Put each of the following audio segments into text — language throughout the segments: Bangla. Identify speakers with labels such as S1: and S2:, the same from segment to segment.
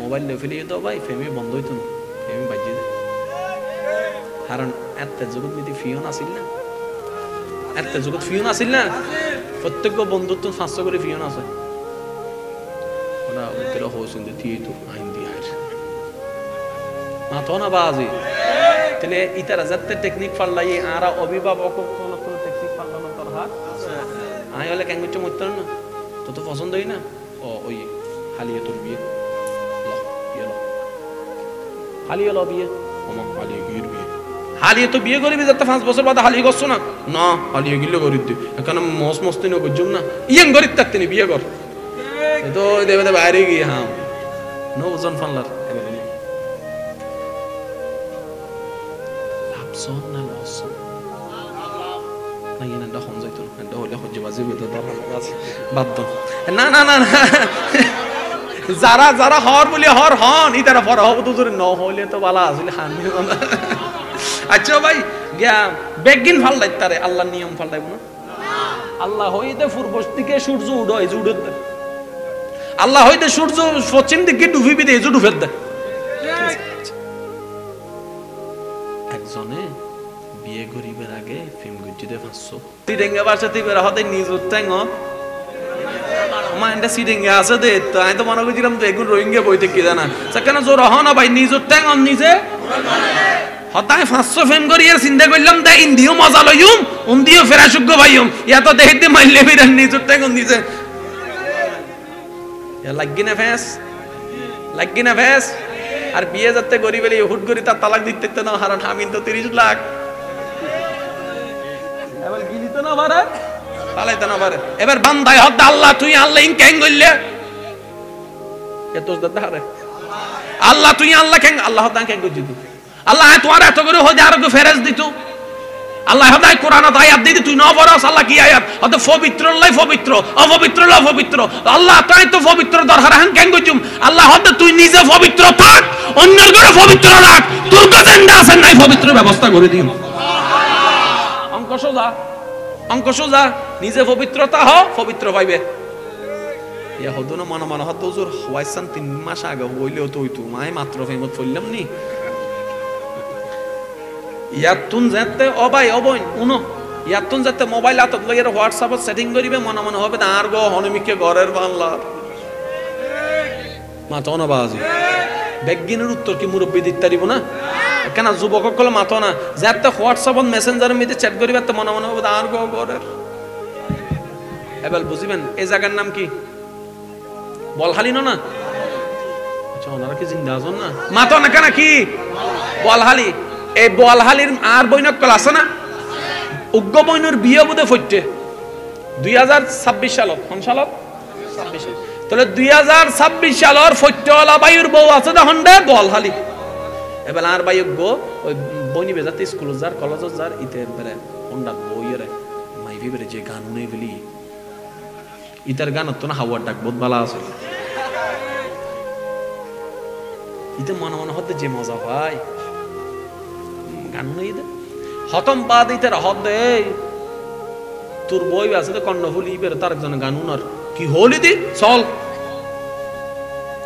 S1: মোবাইল লে ফেলিয়ে দাও ভাই ফেমি বন্ধ হইতো না ফেমি বাজিয়ে দেয় কারণ এত জগৎ মিতি ফিও নাছিল না এত জগৎ ফিও নাছিল না প্রত্যেক বন্ধুত্ব 500 করে ফিও আছে ওরা ওদের হোসেন দিয়ে তো আইন দিয়ে আর মাথো না বাজি তাহলে ইতারা যাতে টেকনিক পাল্লাই আরা অভিভাবক কোন টেকনিক পাল্লানো তোর হাত আই হলে কেন কিছু মরতে না তো তো পছন্দই না ও ওই হালিয়ে তোর বিয়ে হালিয়ে ল বিয়ে আমার হালিয়ে গিয়ে বিয়ে হালিয়ে তো বিয়ে করবি যাতে 5 বছর বাদে হালিয়ে করছো না না হালিয়ে গিলে করি তুই এখন মস মস্তি না করছুম না ইয়েন গরিব থাকতে নি বিয়ে কর তো দেবে বাইরে গিয়ে হ্যাঁ নো ওজন ফানলার লাভসন না লসন না ইয়েন দা হন যাইতো না হলে হজ্জে বাজি বেতে দরকার আছে বাদ না না না যারা যারা হর বলি হর হন ইতারা পর হব তো জোরে ন হইলে তো বালা আসলে হানি না আচ্ছা ভাই গিয়া বেগিন ফালদাইতারে আল্লাহর নিয়ম ফালদাইব না আল্লাহ হইতে পূর্ব দিকে সূর্য উদয় জুড়ে দেয় আল্লাহ হইতে সূর্য পশ্চিম দিকে ডুবিবি দেয় জুড়ে ফেল দেয় একজনে বিয়ে গরিবের আগে ফিল্ম গুজিতে 500 তিরেঙ্গা বাসাতে বের হতে নিজ উত্তাঙ্গ মাইন্ডা সিডিংয়ে আছে দে তো আমি তো মনে করছিলাম তো এগুন রোহিঙ্গা বইতে কি জানা সেখানে জোর হ না ভাই নিজ উত্তাঙ্গ নিজে হতায় 500 ফেম করি আর চিন্তা করলাম দা ইন্দিও মজা লইম উন্দিও ফেরাসুগ্য ভাইম ইয়া তো দেখতে মাইলে বিরান নিজ উত্তাঙ্গ নিজে ইয়া লাগি না ফেস আর বিয়ে যাতে গরিবের হুট করি তার তালাক দিতে না হারান হামিন তো 30 লাখ এবার গিলি তো না পারে পালাইতে না পারে এবার বান্দায় হদ আল্লাহ তুই আল্লাহ ইন কেন গইলে এত দাদা হারে আল্লাহ তুই আল্লাহ কেন আল্লাহ হদ কেন গই দিতু আল্লাহ তোর এত করে হই আর কো ফেরেজ দিতু আল্লাহ হদাই কোরআন আয়াত দিদি তুই না পড়াস আল্লাহ কি আয়াত হদ পবিত্র লাই পবিত্র অপবিত্র লাই পবিত্র আল্লাহ তাই তো পবিত্র দরকার হান কেন গইছুম আল্লাহ হদ তুই নিজে পবিত্র থাক অন্যের করে পবিত্র রাখ তোর কাছে আছে নাই পবিত্র ব্যবস্থা করে দিও অঙ্ক সোজা নিজে পবিত্রতা হ পবিত্র পাইবে ইয়া হদু না মনে মনে হত হুজুর হওয়াইছান 3 মাস আগে হইলেও তো হইতো মাই মাত্র ফেমত ফললাম নি ইয়াতুন যেতে অবাই অবই উনো ইয়াতুন যেতে মোবাইল হাতত লইয়া হোয়াটসঅ্যাপত সেটিং করিবে মনে মনে হবে আর গো হনমিকে ঘরের বাংলার মাথা না বাজি বেগিনের উত্তর কি মুরব্বি দিতে পারিব না কেন যুবক কল মাথা না যাতে হোয়াটসঅ্যাপত মেসেঞ্জারের মধ্যে চ্যাট করিবে তো মনে মনে হবে আর গো ঘরের এবার বুঝিবেন এই জায়গার নাম কি বলহালি না আচ্ছা ওনারা কি জিন্দা আছেন না মাথা না কেন কি বলহালি এই বলহালির আর বইনকল আছে না উগ্র বইনুর বিয়ে বুধে ফইতে 2026 সালত কোন সালত 26 সাল তাহলে 2026 সালের ফইতেওয়ালা বাইর বউ আছে দেখুন দে বলহালি এবার আর বাইক ওই বইনি বেজাতে স্কুল যার কলেজ যার ইতে বেরে হোন্ডা বইয়ের মাইভি বেরে যে গান নেই বলি ইতার গান তো না হাওয়ার ডাক বহুত ভালো আছে ইতে মনে মনে হতে যে মজা ভাই গান নেই দে হতম পা দিতে হদ দে তোর বই আছে তো কর্ণফুলি বেরে তার একজন গান উনার কি হলি দি চল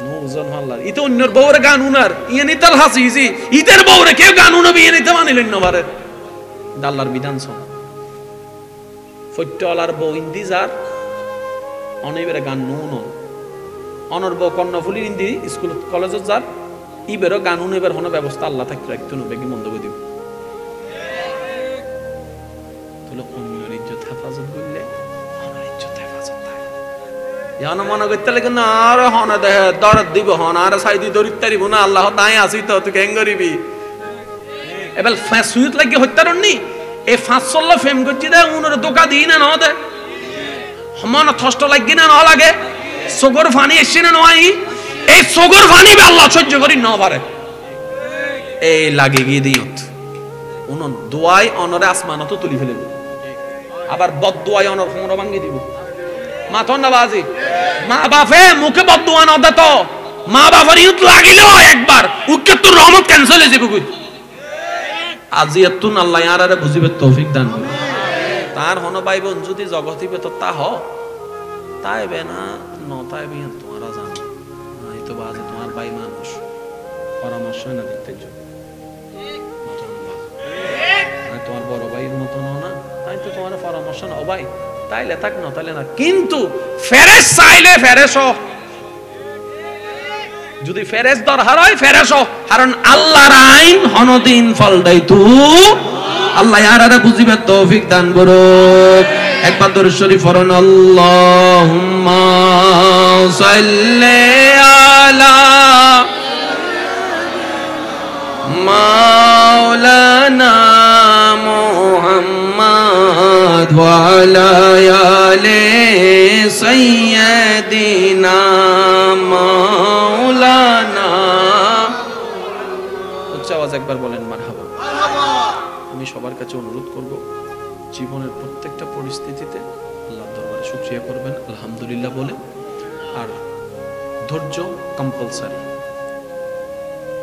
S1: নোজন হাল্লার ইতে অন্যর বউরে গান উনার ইয়ে নিতাল হাসিছি ইতের বউরে কেউ গান উনাবি ইয়ে নিতে মানিলেন না বারে দাল্লার বিধান শোন ফট্টলার বউ ইন্দি যার অনেবেরে গান নুন অনর বউ কর্ণফুলি ইন্দি স্কুল কলেজত যার ইবেরও গান উনেবের হন ব্যবস্থা আল্লাহ থাকতে রাখতো না বেগি মন্দ করে দিব তাহলে অন্যের ইজ্জত হেফাজত করলে আমার ইজ্জত হেফাজত থাকে ইয়ানো মনে করতে লাগে না আর হন দেহে দরদ দিব হন আর সাইদি দরিত তারিব না আল্লাহ তাই আসি তো তুই কেন করিবি এবার সুইত লাগে হত্যারণনি এই 500 ফেম করছি দে উনর দোকা দিই না না দে মন থষ্ট লাগি না না লাগে সগর ফানি এসে না নয় এই সগর ফানি বে আল্লাহ সহ্য করি না পারে এই লাগে গিয়ে দিয়ত উন দোয়াই অনরে আসমানত তুলি ফেলবে আবার বদ দোয়াই অনর ফোমরা ভাঙি দিব মাথন না বাজি মা বাপে মুখে বদ দোয়া না দে তো মা বাবার ইউত লাগিল একবার উকে তোর রহমত ক্যান্সেল হয়ে যাবে কই আজিয়াতুন আল্লাহ ইয়ারারে বুঝিবে তৌফিক দান করুন তার হন ভাই বোন যদি জগতিবে তো তা হ তাইবে না ন তাইবে তোমরা জানো এই তো বাজে তোমার ভাই মান পরামর্শ না দিতে তোমার বড় ভাইয়ের মতো না, তাই তো তোমার পরামর্শ না, ও ভাই তাইলে থাক না, তাইলে না। কিন্তু ফেরেশ চাইলে ফেরেশ, যদি ফেরেশ দরকার হয় ফেরেশ, কারণ আল্লাহর আইন হনদিন ফল দেয় তু। আল্লাহ ইয়ারারে বুঝিবার তৌফিক দান করুক। একবার দরুদ শরীফ পড়ুন, আল্লাহুম্মা সাল্লি আলা মাওলানা মুহাম্মদ ওয়া আলা আলি সাইয়্যিদিনা মাওলানা। উচ্চ আওয়াজ একবার বলেন মারহাবা। আমি সবার কাছে অনুরোধ করব, জীবনের প্রত্যেকটা পরিস্থিতিতে আল্লাহর দরবারে শুকরিয়া করবেন, আলহামদুলিল্লাহ বলে। আর ধৈর্য কম্পালসারি।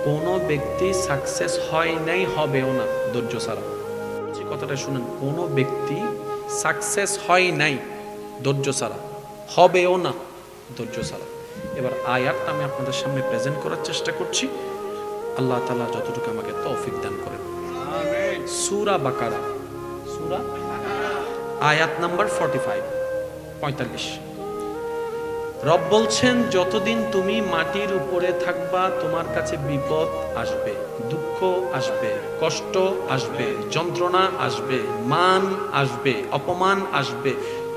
S1: কোনো ব্যক্তি সাকসেস হয় নাই, হবেও না ধৈর্য ছাড়া। কথাটা শুনেন, কোনো ব্যক্তি সাকসেস হয় নাই ধৈর্য ছাড়া, হবেও না ধৈর্য ছাড়া। এবার আয়াতটা আমি আপনাদের সামনে প্রেজেন্ট করার চেষ্টা করছি, আল্লাহ তাআলা যতটুকু আমাকে তৌফিক দান করেন। সূরা বাকারা, সূরা আয়াত নাম্বার 45। রব বলছেন, যতদিন তুমি মাটির উপরে থাকবা তোমার কাছে বিপদ আসবে, দুঃখ আসবে, কষ্ট আসবে, যন্ত্রণা আসবে, মান আসবে, অপমান আসবে,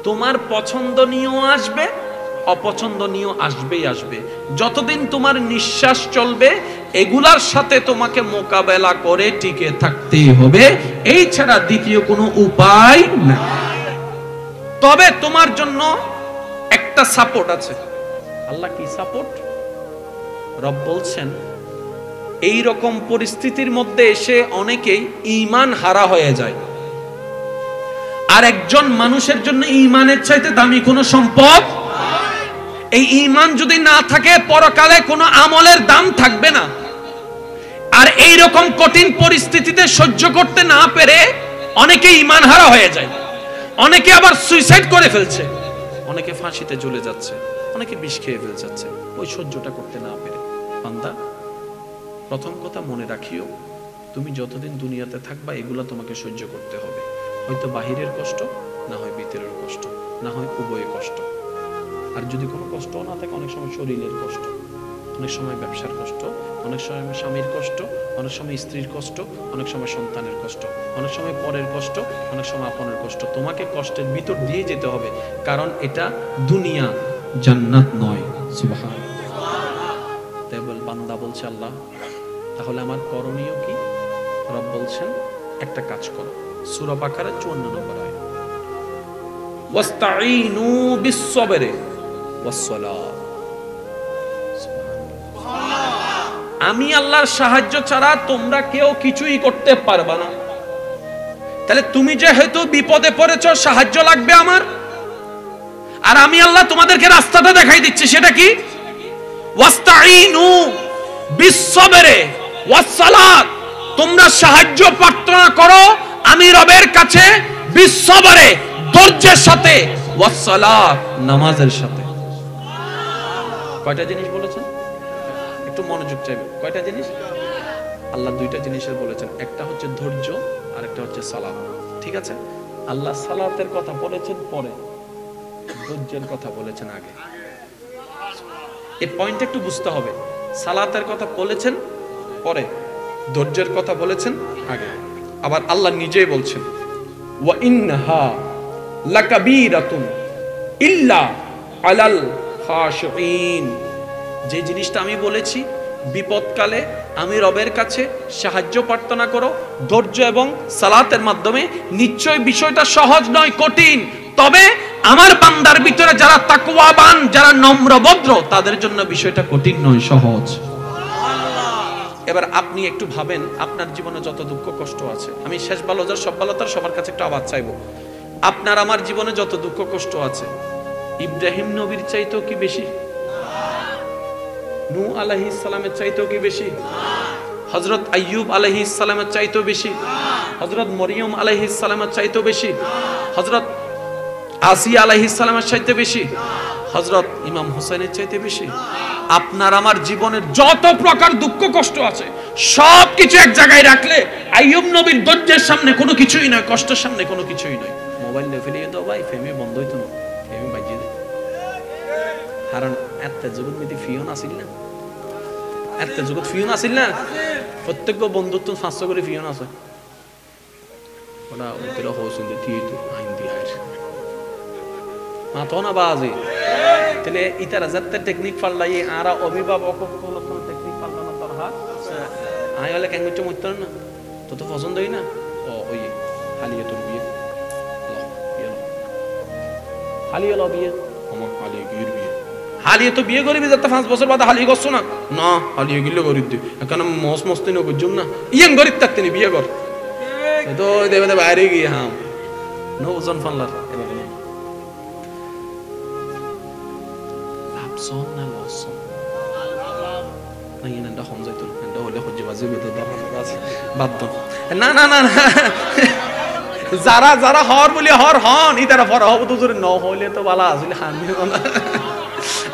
S1: তোমার পছন্দনীয় আসবে, অপছন্দনীয় আসবেই আসবে। যতদিন তোমার নিঃশ্বাস চলবে এগুলার সাথে তোমাকে মোকাবেলা করে টিকে থাকতেই হবে, এই ছাড়া দ্বিতীয় কোনো উপায় নেই। তবে তোমার জন্য একটা সাপোর্ট আছে। আল্লাহ কি সাপোর্ট? রব বলছেন, এই রকম পরিস্থিতির মধ্যে এসে অনেকেই ঈমান হারা হয়ে যায়। আর একজন মানুষের জন্য ঈমানের চাইতে দামি কোনো সম্পদ, এই ঈমান যদি না থাকে পরকালে কোনো আমলের দাম থাকবে না। আর এই রকম কঠিন পরিস্থিতিতে সহ্য করতে না পেরে অনেকে ঈমান হারা হয়ে যায়, অনেকে আবার সুইসাইড করে ফেলছে, অনেকে ফাঁসিতে ঝুলে যাচ্ছে, অনেকে বিষ খেয়ে ফেল যাচ্ছে ওই সহ্যটা করতে না পেরে। বান্দা, প্রথম কথা মনে রাখিও, তুমি যতদিন দুনিয়াতে থাকবা এগুলা তোমাকে সহ্য করতে হবে। হয়তো বাহিরের কষ্ট, না হয় ভিতরের কষ্ট, না হয় উভয় কষ্ট। আর যদি কোনো কষ্ট না থাকে, অনেক সময় শরীরের কষ্ট, অনেক সময় ব্যবসার কষ্ট, অনেক সময় স্বামীর কষ্ট, অনেক সময় স্ত্রীর কষ্ট, অনেক সময় সন্তানের কষ্ট, অনেক সময় পরের কষ্ট, অনেক সময় আপনের কষ্ট। তোমাকে কষ্টের ভিতর দিয়ে যেতে হবে, কারণ এটা দুনিয়া, জান্নাত নয়। সুবহানাল্লাহ। তাই বান্দা বলছে, আল্লাহ তাহলে আমার করণীয় কি? রব বলছেন, একটা কাজ করো। সূরা বাকারা 54 নম্বর আয়াত, ওয়াস্তাঈনু বিস-সাবরি ওয়াস-সালাত। আমি আল্লাহর সাহায্য ছাড়া তোমরা কেউ কিছুই করতে পারবে না। তাহলে তুমি যেহেতু বিপদে পড়েছো, সাহায্য লাগবে আমার, আর আমি আল্লাহ তোমাদেরকে রাস্তাটা দেখাই দিচ্ছি। সেটা কি? ওয়াস্তাঈনু বিস-সাবরি ওয়াস-সালাত। তোমরা সাহায্য প্রার্থনা করো আমি রবের কাছে, বিস-সাবরি ধৈর্যের সাথে, ওয়াস-সালাত নামাজের সাথে। কয়টা জিনিস বলেছেন? একটু মনোযোগ চাইবে। কয়টা জিনিস? আল্লাহ দুইটা জিনিসের বলেছেন, একটা হচ্ছে ধৈর্য আর একটা হচ্ছে সালাত। ঠিক আছে, আল্লাহ সালাতের কথা বলেছেন পরে, ধৈর্যের কথা বলেছেন আগে। এই পয়েন্ট একটু বুঝতে হবে। সালাতের কথা বলেছেন পরে, ধৈর্যের কথা বলেছেন আগে। আবার আল্লাহ নিজেই বলছেন, ওয়া ইন্নাহা লাকাবীরাতুন ইল্লা আলাল খাশিঈন। যে জিনিসটা আমি বলেছি, বিপদকালে আমি রবের কাছে সাহায্য প্রার্থনা করো ধৈর্য এবং সালাতের মাধ্যমে, নিশ্চয় বিষয়টা সহজ নয়, কঠিন। তবে আমার বান্দার ভিতরে যারা তাকওয়াবান, যারা নম্রভদ্র, তাদের জন্য বিষয়টা কঠিন নয়, সহজ। এবার আপনি একটু ভাবেন, আপনার জীবনে যত দুঃখ কষ্ট আছে, আমি শেষ ভালো যার সব ভালো তার সবার কাছে একটু আওয়াজ চাইবো, আপনার আমার জীবনে যত দুঃখ কষ্ট আছে, ইব্রাহিম নবীর চাইতেও কি বেশি? নূহ আলাইহিস সালামের চাইতেও কি বেশি? হযরত আইয়ুব আলাইহিস সালামের চাইতেও বেশি? হযরত মরিয়ম আলাইহিস সালামের চাইতেও বেশি? হযরত আসিয়া আলাইহিস সালামের চাইতে বেশি? হযরত ইমাম হুসাইনের চাইতে বেশি? আপনার আমার জীবনের যত প্রকার দুঃখ কষ্ট আছে সব কিছু এক জায়গায় রাখলে আইয়ুব নবীর ধৈর্যের সামনে কোনো কিছুই নয়, কষ্টের সামনে কোনো কিছুই নয়। মোবাইল নিয়ে ফেলিয়ে দাও ভাই, ফেমি বন্ধ হইতো না, ফেমি বাজিয়ে দেয়। কারণ এত জগৎ মিতি ফিওন আসিল না, এত জগৎ ফিওন আসিল না, প্রত্যেক বন্ধুত্ব 500 করে ফিওন আছে। ওটা ওদের হৌসুন দিয়ে তো আইন দিয়ে আসে মাথো না বাজে। তাহলে ইতারা যাতে টেকনিক পাল্লাই আর অভিভাবক কোনো টেকনিক পাল্লানো দরকার আয় হলে কেন করছে মরতে না, তো তো পছন্দই না। ও ওই হালিয়ে তোর বিয়ে হালিয়ে ল বিয়ে, আমার হালিয়ে গিয়ে বিয়ে, হালিয়ে তো বিয়ে করবি যাতে 5 বছর বাদে হালিয়ে করছো না, না হালিয়ে গিলে গরিব দিই এখন মস মস্তি না করছুম না, ইয়েন গরিব থাকতে নি বিয়ে কর তো দেবে বাইরে গিয়ে হাম নো ওজন ফানলার লাভসন না লসন না ইয়ে না হন যাইতো না হলে হজ্জে বাজে বেতন বাধ্য না না না না যারা যারা হর বলি হর হন ই তারা ফর হব তো জোরে ন হইলে তো বালা আসলে হানি না।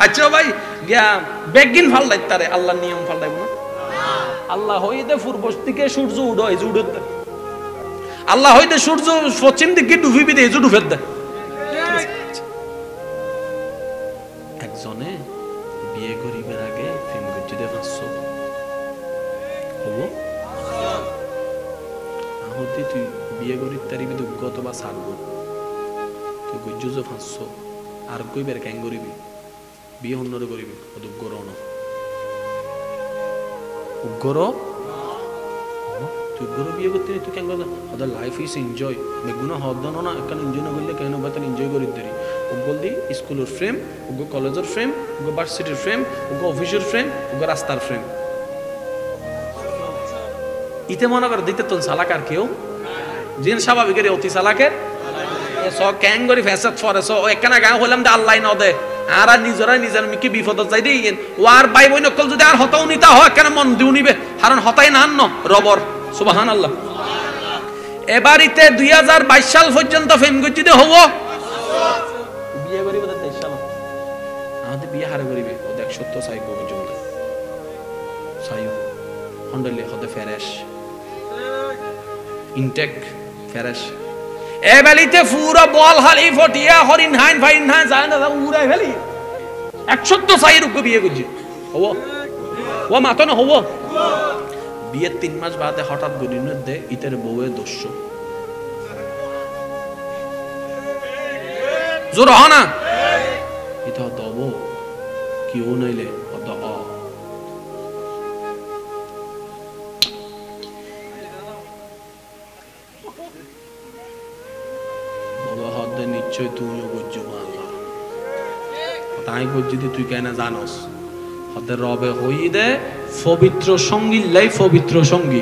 S1: আচ্ছা ভাই গিয়া বেগিন ফালদাই তারে আল্লাহর নিয়ম ফালদাইব না। আল্লাহ হইতে পূর্ব দিকে সূর্য উদয় এই উড়ে দেয়, আল্লাহ হইতে সূর্য পশ্চিম দিকে ডুবিবি দেয় এই ডুবে দেয়। একজনে বিয়ে করিবার আগে প্রেম করতে দে 500 হবো আহতি তুই বিয়ে করি তারিবি দুর্গত বা ছাড়বো তুই গুজ্জু 500 আর কইবার কেন করিবি বিয়ে অন্যরে করিবি দুর্গর ন উগ্র তুই গরু বিয়ে করতে তুই কেন কথা ওদের লাইফ ইজ এনজয় বেগুনা হদ দানো না এখন এনজয় না করলে কেন বা তাহলে এনজয় করি দেরি উগল দি স্কুলের ফ্রেম উগ কলেজের ফ্রেম উগ ভার্সিটির ফ্রেম উগ অফিসের ফ্রেম উগ রাস্তার ফ্রেম ইতে মনে কর দিতে তোর চালাক আর কেউ জিন স্বাভাবিকের অতি চালাকের স ক্যাং করি ফেসাদ ফরেস ও একখানা গাঁ হলাম দে আল্লাহ ন দে আর নিজেরা নিজের মিকে বিপদত যাই দিয়ে ওয়ার বাই বই নকল যদি আর হতাও নিতা হয় কেন মন দিও নিবে কারণ হতাই না আন্ন রবর সুবহানাল্লাহ। এবার ইতে 2022 সাল পর্যন্ত ফেম করছি দে হবো বিয়ে করিব 23 সাল আমাদের বিয়ে হারে করিবে ও দেখ সত্য চাই গো পর্যন্ত চাইও হন্ডলে হতে ফেরেশ ইনটেক ফেরেশ এবেলিতে পুরো বল হালি ফটিয়া হরিণ হাইন ফাইন হাই যায় না উড়াই ফেলি 100 চাই রুকো বিয়ে করছি হবো ও মাতো না হবো বিয়ের 3 মাস বাদে হঠাৎ গরিনের দে ইতের বউয়ে দস্য জোর হ না ইতা দব কিও নইলে অদ অ বাবা হদ নিশ্চয় তুইও বুঝছো আল্লাহ তাই বুঝছি তুই কেন জানোস হদের রবে হই দে পবিত্র সঙ্গী লাই পবিত্র সঙ্গী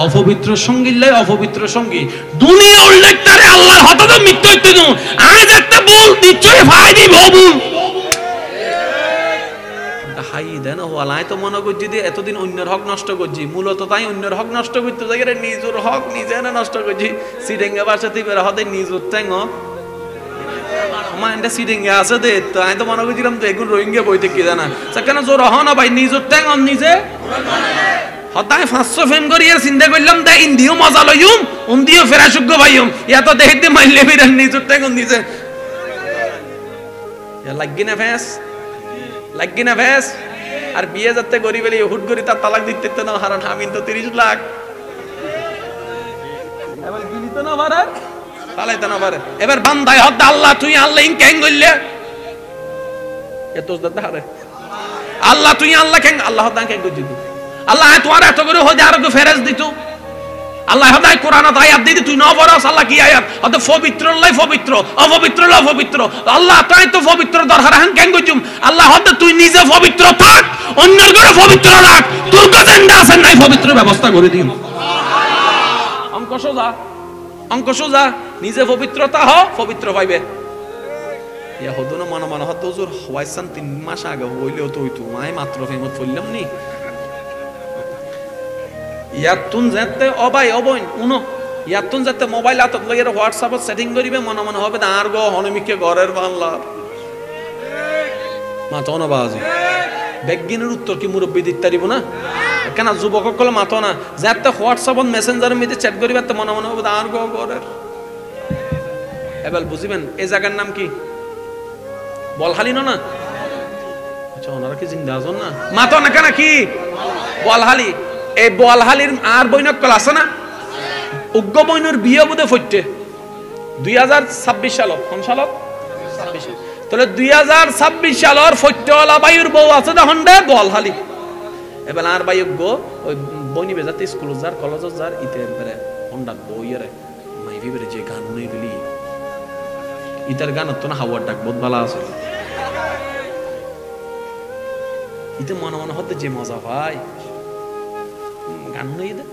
S1: অপবিত্র সঙ্গী লাই অপবিত্র সঙ্গী দুনিয়া উল্লেখ করে আল্লাহর হতদ মৃত্যু হইতে নু আজ একটা বল নিশ্চয় ভাই দিব বল হাই দেন ওয়ালাই তো মনে করছি দি এতদিন অন্যের হক নষ্ট করছি মূলত তাই অন্যের হক নষ্ট করতে যাই রে নিজের হক নিজে না নষ্ট করছি সিডেঙ্গা বাসাতে বের হতে নিজের ট্যাঙ্গ মাইন্ডে সিডিংয়ে আছে দে তো আমি তো মনে করছিলাম তো এখন রোহিঙ্গা বইতে কি জানা সেখানে জোর হ না ভাই নিজের ট্যাং অন নিজে হতাই 500 ফেম করি আর চিন্তা করলাম দে ইন্দিও মজা লইম উন্দিও ফেরাসুগ্য ভাইম ইয়া তো দেখতে মাইলে বিরান নিজের ট্যাং অন নিজে ইয়া লাগি না ফেস আর বিয়ে যাতে গরিব বলে হুট করি তার তালাক দিতে না হারান আমিন তো 30 লাখ এবার গিলি তো না পারে পালাইতে না পারে এবার বান্দায় হদ আল্লাহ তুই আল্লাহ ইন কেন গইলে এত দাদা হারে আল্লাহ তুই আল্লাহ কেন আল্লাহ হদ কেন গই দিত আল্লাহ তোর এত করে হই আর কো ফেরেজ দিত আল্লাহ হদাই কোরআন আয়াত দিদি তুই না পড়াস আল্লাহ কি আয়াত হদ পবিত্র লাই পবিত্র অপবিত্র লাই অপবিত্র আল্লাহ তাই তো পবিত্র দরকার হান কেন গইছুম আল্লাহ হদ তুই নিজে পবিত্র থাক অন্যের করে পবিত্র রাখ তোর কাছে আছে নাই পবিত্র ব্যবস্থা করে দিম অঙ্ক সোজা নিজে পবিত্রতা হ পবিত্র পাইবে ইয়া হদু না মনে মনে হত হুজুর হওয়াইছান 3 মাস আগে হইলেও তো হইতো মাই মাত্র ফেমত ফললাম নি ইয়াতুন যেতে অবাই অবইন উনো ইয়াতুন যেতে মোবাইল আতত লইরা হোয়াটসঅ্যাপত সেটিং করিবে মনে মনে হবে আর গো হনমিকে ঘরের বাংলার মাতন বাজি বেগিনের উত্তর কি মুরব্বি দিতে পারিব না কেন যুবক সকল মাতো না যাতে হোয়াটসঅ্যাপত মেসেঞ্জারের মধ্যে চ্যাট করিবার তো মনে মনে হবে আর গো করে এবার বুঝিবেন এই জায়গার নাম কি বলহালি না আচ্ছা ওনারা কি জিন্দা আছেন না মাতো না কেন কি বলহালি এই বলহালির আর বৈনকল আছে না উগ্র বৈনর বিয়ে বোধে ফইতে 2026 সালত কোন সালত 26 তাহলে 2026 সালের ফইতেওয়ালা বাইর বউ আছে তখন দে বলহালি এবার আর ভাই গো ওই বইনি বেজাতে স্কুল যার কলেজ যার ইতে এবারে হন্ডাত বইয়ারে মাইভি বেরে যে গান নেই বলি ইতার গান তো না হাওয়ার ডাক বহুত ভালো আছে ইতে মনে মনে হতে যে মজা ভাই গান নেই দে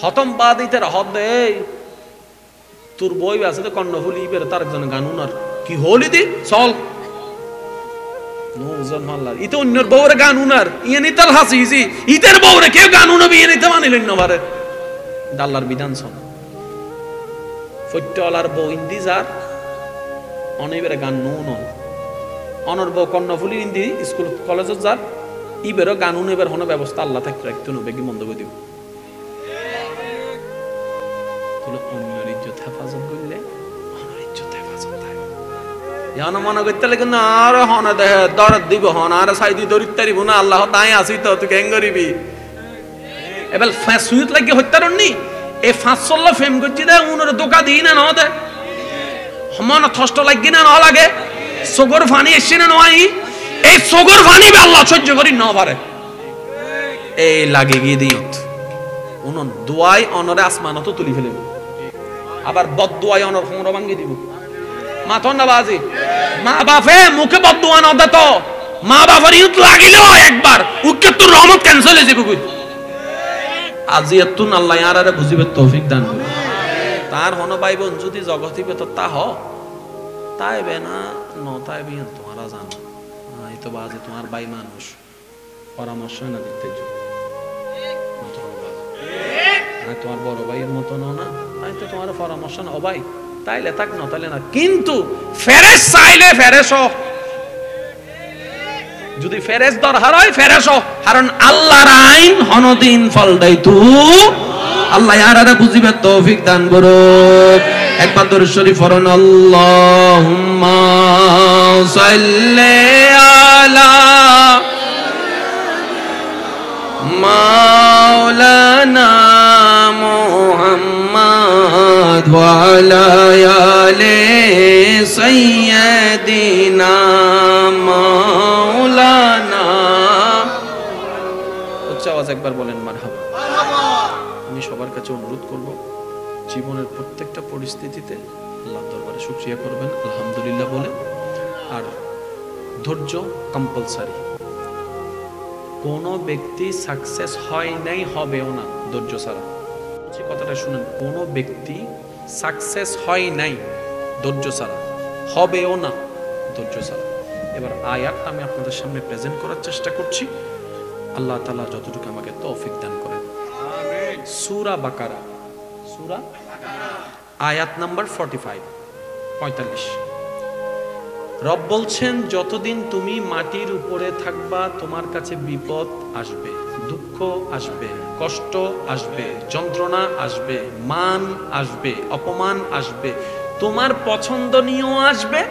S1: হতম বাদ ইতে রহত দে তোর বই আছে তো কর্ণফুলি বেরে তার একজন গান উনার কি হলি দি চল নওজন মাল্লা ইতে অন্যর বউরে গান উনার ইয়ে নিতাল হাসিজি ইতের বউরে কেউ গান উনবি ইয়ে নিতে মানিলেন না পারে আল্লাহর বিধান শোন ফট্টলার বউ ইন্দি যার অনেবেরে গান নো নন অনর বউ কর্ণফুলি ইন্দি স্কুল কলেজত যার ইবেরও গান উনবের হনো ব্যবস্থা আল্লাহ থাকতে রাখতে নো বেগি মন্দ করে দিব তুলো অন্যের ইজ্জত হেফাজত করলে অনর ইজ্জত হেফাজত থাকে ইয়ানো মনে করতে লাগে না আর হন দেহে দরদ দিব হন আর সাইদি দরিত তারিব না আল্লাহ তাই আসি তো তুই কেন করিবি এবার সুইত লাগে হত্যারণনি এই 516 ফেম করছি দে উনর দোকা দিই না ন দে মন থষ্ট লাগি না ন লাগে সগর ফানি এসে না নয় এই সগর ফানি বে আল্লাহ সহ্য করি না পারে এই লাগে গিয়ে দিত উন দোয়াই অনরে আসমানত তুলি ফেলবে আবার বদ দোয়াই অনর ফোমরা ভাঙি দিব মাথন না বাজি মা বাপে মুখে বদদুয়া না দে তো মা বাবার ইউত লাগিল একবার উকে তোর রহমত ক্যান্সেল হয়ে যাবে কই আজিয়াতুন আল্লাহ ইয়ারারে বুঝিবে তৌফিক দান করে তার হন ভাই বোন যদি জগতিবে তো তা হ তাইবে না ন তাইবে তোমারা জানো এই তো বাজে তোমার ভাই মানুষ পরামর্শ না দিতে যো ঠিক তোমার বড় ভাইয়ের মত না তাই তো তোমার পরামর্শ না ও ভাই তাইলে থাক না তাইলে না কিন্তু ফেরেশ চাইলে ফেরেশ যদি ফেরেশ দরকার হয় ফেরেশ কারণ আল্লাহর আইন হনদিন ফল দেয় তু আল্লাহ ইয়ারারে বুঝিবে তৌফিক দান করুক একবার দরুদ শরীফ পড়ুন আল্লাহুম্মা সাল্লি আলা মাওলানা মুহাম্মদ ওয়া আলা আলি সাইয়্যিদিনা মাওলানা উচ্চ আওয়াজ একবার বলেন মারহাবা আমি সবার কাছে অনুরোধ করব জীবনের প্রত্যেকটা পরিস্থিতিতে আল্লাহর দরবারে শুকরিয়া করবেন আলহামদুলিল্লাহ বলে আর ধৈর্য কম্পালসারি কোন ব্যক্তি সাকসেস হয় নাই হবেও না ধৈর্য ছাড়া কথাটা শুনেন কোন ব্যক্তি সাকসেস হয় নাই ধৈর্য ছাড়া হবেও না ধৈর্য ছাড়া এবার আয়াতটা আমি আপনাদের সামনে প্রেজেন্ট করার চেষ্টা করছি আল্লাহ তাআলা যতটুকু আমাকে তৌফিক দান করেন আমিন সূরা বাকারা সূরা আয়াত নাম্বার 45 রব বলছেন যতদিন তুমি মাটির উপরে থাকবা তোমার কাছে বিপদ আসবে দুঃখ আসবে কষ্ট আসবে যন্ত্রণা আসবে মান আসবে অপমান আসবে তোমার পছন্দনীয় আসবে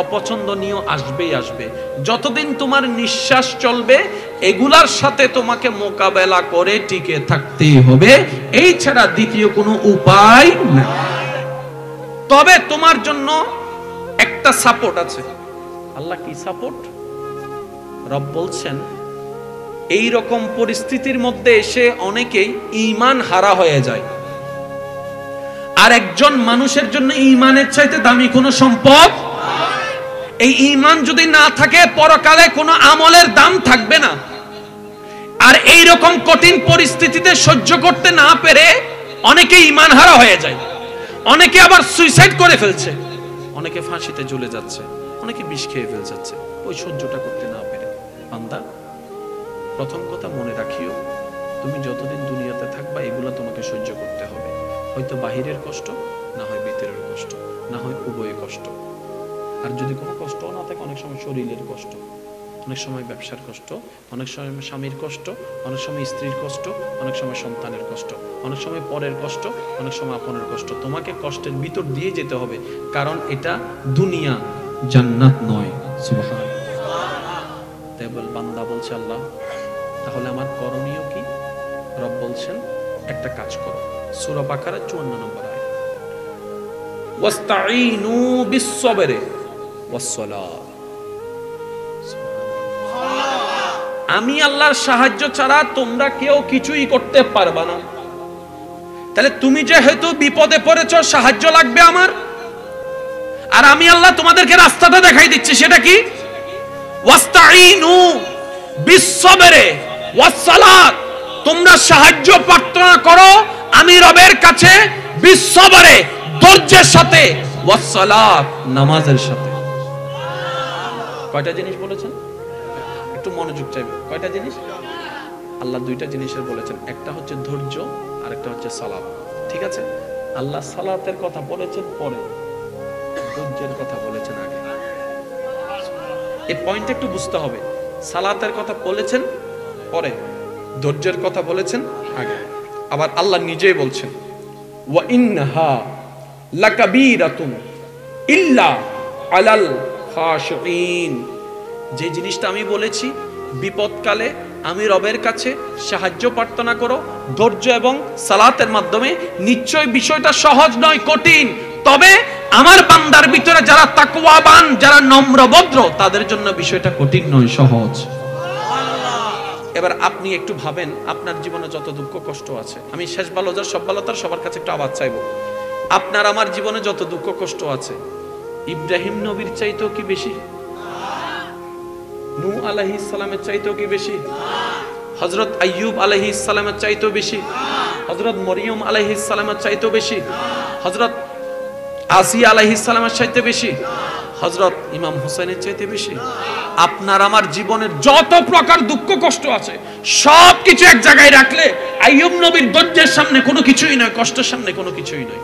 S1: অপছন্দনীয় আসবেই আসবে যতদিন তোমার নিঃশ্বাস চলবে এগুলার সাথে তোমাকে মোকাবেলা করে টিকে থাকতেই হবে এই ছাড়া দ্বিতীয় কোনো উপায় নেই তবে তোমার জন্য একটা সাপোর্ট আছে আল্লাহ কি সাপোর্ট রব বলছেন এই রকম পরিস্থিতির মধ্যে এসে অনেকেই ঈমান হারা হয়ে যায় আর একজন মানুষের জন্য ঈমানের চাইতে দামি কোনো সম্পদ এই ঈমান যদি না থাকে পরকালে কোনো আমলের দাম থাকবে না আর এই রকম কঠিন পরিস্থিতিতে সহ্য করতে না পেরে অনেকে ঈমান হারা হয়ে যায় অনেকে আবার সুইসাইড করে ফেলছে অনেকে ফাঁসিতে ঝুলে যাচ্ছে অনেকে বিষ খেয়ে ফেল যাচ্ছে ওই সহ্যটা করতে না পেরে বান্দা প্রথম কথা মনে রাখিও তুমি যতদিন দুনিয়াতে থাকবা এগুলা তোমাকে সহ্য করতে হবে হয়তো বাহিরের কষ্ট না হয় ভিতরের কষ্ট না হয় উভয় কষ্ট আর যদি কোনো কষ্ট না থাকে অনেক সময় শরীরের কষ্ট অনেক সময় ব্যবসার কষ্ট, অনেক সময় স্বামীর কষ্ট, অনেক সময় স্ত্রীর কষ্ট, অনেক সময় সন্তানের কষ্ট, অনেক সময় পরের কষ্ট, অনেক সময় আপনের কষ্ট। তোমাকে কষ্টের ভিতর দিয়ে যেতে হবে, কারণ এটা দুনিয়া, জান্নাত নয়। সুবহানাল্লাহ। তাই বান্দা বলছে, আল্লাহ তাহলে আমার করণীয় কি? রব বলছেন একটা কাজ করো। সূরা বাকারা 54 নম্বর আয়াত, ওয়াস্তাঈনু বিস-সাবরি ওয়াস-সালাহ। আমি আল্লাহর সাহায্য ছাড়া তোমরা কেউ কিছুই করতে পারবা না। তাহলে তুমি যেহেতু বিপদে পড়েছো, সাহায্য লাগবে আমার, আর আমি আল্লাহ তোমাদেরকে রাস্তাটা দেখাই দিচ্ছি। সেটা কি? ওয়াস্তাঈনু বিস-সাবরি ওয়াস-সালাত। তোমরা সাহায্য প্রার্থনা করো আমি রবের কাছে, বিস-সাবরি ধৈর্যের সাথে, ওয়াস-সালাত নামাজের সাথে। কয়টা জিনিস বলেছেন? একটু মনোযোগ চাইবে। কয়টা জিনিস? আল্লাহ দুইটা জিনিসের বলেছেন, একটা হচ্ছে ধৈর্য আর একটা হচ্ছে সালাত। ঠিক আছে, আল্লাহ সালাতের কথা বলেছেন পরে, ধৈর্যের কথা বলেছেন আগে। এই পয়েন্ট একটু বুঝতে হবে। সালাতের কথা বলেছেন পরে, ধৈর্যের কথা বলেছেন আগে। আবার আল্লাহ নিজেই বলছেন, ওয়া ইন্নাহা লাকাবীরাতুন ইল্লা আলাল খাশিঈন। যে জিনিসটা আমি বলেছি, বিপদকালে আমি রবের কাছে সাহায্য প্রার্থনা করো ধৈর্য এবং সালাতের মাধ্যমে, নিশ্চয় বিষয়টা সহজ নয়, কঠিন। তবে আমার বান্দার ভিতরে যারা তাকওয়াবান, যারা নম্রভদ্র, তাদের জন্য বিষয়টা কঠিন নয়, সহজ। এবার আপনি একটু ভাবেন, আপনার জীবনে যত দুঃখ কষ্ট আছে, আমি শেষ ভালো যার সব ভালো তার সবার কাছে একটু আওয়াজ চাইবো, আপনার আমার জীবনে যত দুঃখ কষ্ট আছে, ইব্রাহিম নবীর চাইতেও কি বেশি? নূহ আলাইহিস সালামের চাইতেও কি বেশি? হযরত আইয়ুব আলাইহিস সালামের চাইতেও বেশি? হযরত মরিয়ম আলাইহিস সালামের চাইতেও বেশি? হযরত আসিয়া আলাইহিস সালামের চাইতে বেশি? হযরত ইমাম হুসাইনের চাইতে বেশি? আপনার আমার জীবনের যত প্রকার দুঃখ কষ্ট আছে, সবকিছু এক জায়গায় রাখলে আইয়ুব নবীর ধৈর্যের সামনে কোনো কিছুই নয়, কষ্টের সামনে কোনো কিছুই নয়।